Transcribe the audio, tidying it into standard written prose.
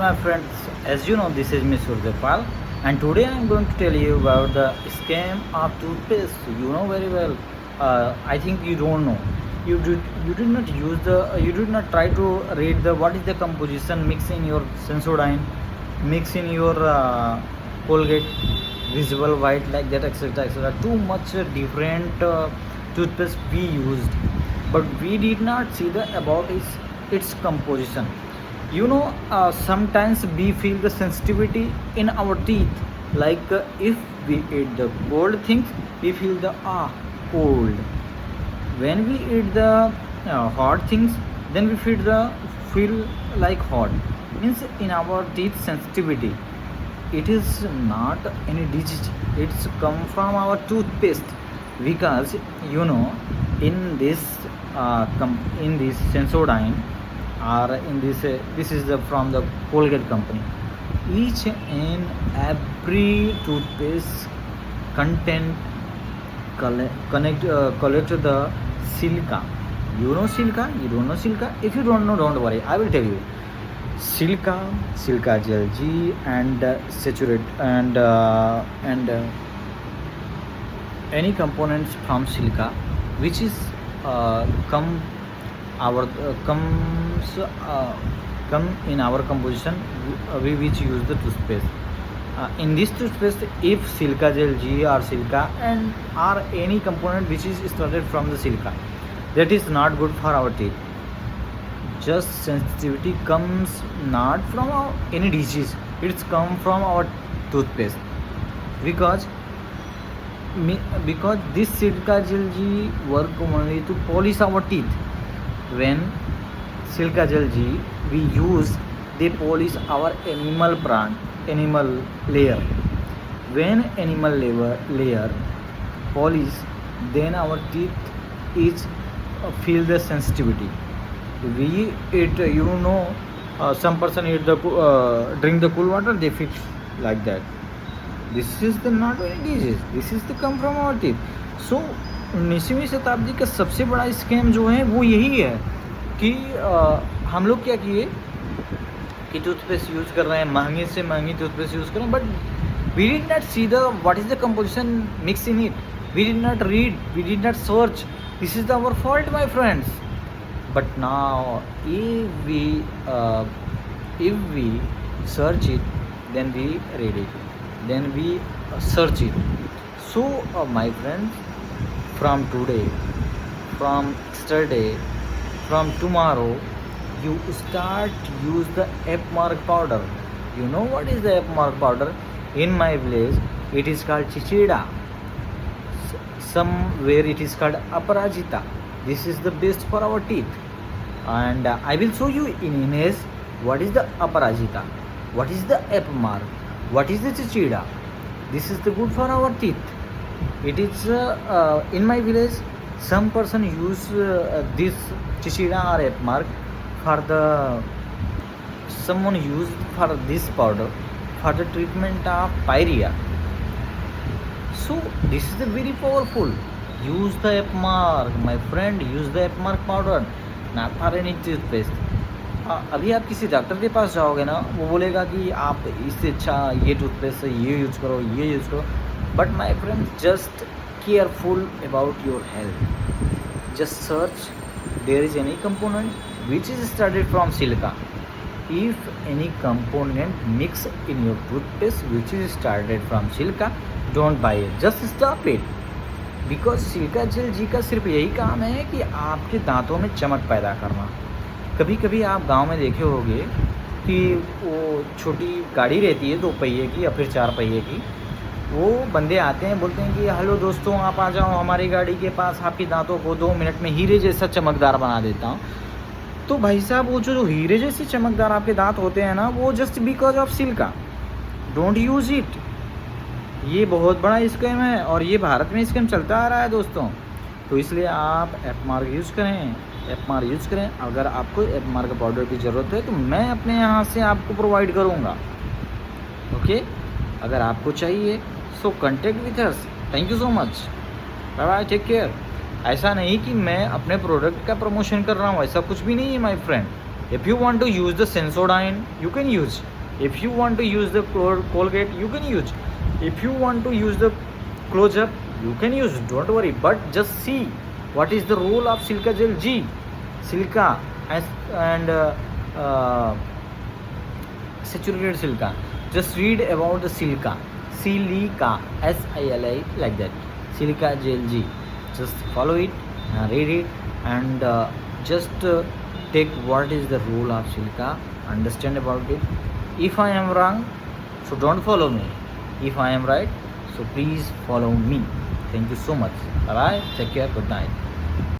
My friends, as you know, this is Mr. Surjapal, and today I am going to tell you about the scam of toothpaste. You know very well. I think you don't know. You did not use the you did not try to read the what is the composition mix in your Sensodyne, mix in your Colgate, Visible White, like that, etc., etc. Too much different toothpaste we used, but we did not see the about its composition. Sometimes we feel the sensitivity in our teeth, like if we eat the cold things, we feel the cold. When we eat the hot things, then we feel like hot. Means in our teeth sensitivity, it is not any disease, it's come from our toothpaste. Because in this Sensodyne, or in this is the from the Colgate company, each and every toothpaste content collect the silica. Silica? You don't know silica? If you don't know, don't worry, I will tell you. Silica gel G, and saturate and any components from silica which is come our come in our composition, we which use the toothpaste. In this toothpaste, if silica gel G or silica and or any component which is started from the silica, that is not good for our teeth. Just sensitivity comes not from any disease, it's come from our toothpaste. because because this silica gel G work only to polish our teeth. When silica gel G we use, they polish our animal layer. When animal layer polish, then our teeth is feel the sensitivity. We eat, some person eat the drink the cool water, they feel like that. This is the not any disease, this is the come from our teeth. So 19वीं शताब्दी का सबसे बड़ा scam जो है वो यही है कि हम लोग क्या किए कि टूथपेस्ट यूज़ कर रहे हैं, महंगे से महंगी टूथपेस्ट यूज़ कर रहे हैं, but we did not see the what is the composition mix in it. We did not read, we did not search. This is our fault, my friends. But now, if we search it, then we read it, then we search it. So, my friends, from today, from yesterday, from tomorrow, you start use the F-mark powder. You know what is the F-mark powder? In my village, it is called Chichida. Somewhere it is called Aparajita. This is the best for our teeth, and I will show you in image what is the Aparajita, what is the F-mark, what is the Chichida. This is the good for our teeth. It is in my village, some person use this Chichida or F-mark for the someone use for this powder for the treatment of pyorrhea. So this is the very powerful. Use the F-mark, my friend. Use the F-mark powder, not for any toothpaste. अभी आप किसी doctor के पास जाओगे ना, वो बोलेगा कि आप इससे अच्छा ये टूथपेस्ट है, ये यूज़ करो, ये यूज़ करो. But my friend, just careful about your health. Just search there is any component which is started from silica. If any component mix in your toothpaste which is started from silica, don't buy it. Just stop it. Because silica gel जी का सिर्फ यही काम है कि आपके दांतों में चमक पैदा करना. कभी कभी आप गांव में देखे होंगे कि वो छोटी गाड़ी रहती है 2 पहिए की या फिर 4 पहिए की. वो बंदे आते हैं, बोलते हैं कि हेलो दोस्तों, आप आ जाओ हमारी गाड़ी के पास, आपके दांतों को 2 मिनट में हीरे जैसा चमकदार बना देता हूँ. तो भाई साहब, वो जो हीरे जैसे चमकदार आपके दांत होते हैं ना, वो just because of silica. Don't use it. ये बहुत बड़ा स्कैम है और ये भारत में स्कैम चलता आ रहा है दोस्तों. तो इसलिए आप F-mark यूज़ करें, F-mark यूज़ करें. अगर आपको F-mark पाउडर की ज़रूरत है तो मैं अपने यहाँ से आपको प्रोवाइड करूँगा. ओके, अगर आपको चाहिए so contact with us. Thank you so much. Bye bye, take care. ऐसा नहीं कि मैं अपने प्रोडक्ट का प्रमोशन कर रहा हूँ, ऐसा कुछ भी नहीं है my friend. If you want to use the Sensodyne, you can use. If you want to use the Colgate, you can use. If you want to use the Close-Up, you can use. Don't worry. But just see what is the role of Silica Gel G. Silica and saturated silica. Just read about the silica. Silica, SILI, like that. Silica Gel G. Just follow it, read it, and just take what is the role of silica, understand about it. If I am wrong, so don't follow me. If I am right, so please follow me. Thank you so much. Bye bye. Take care. Good night.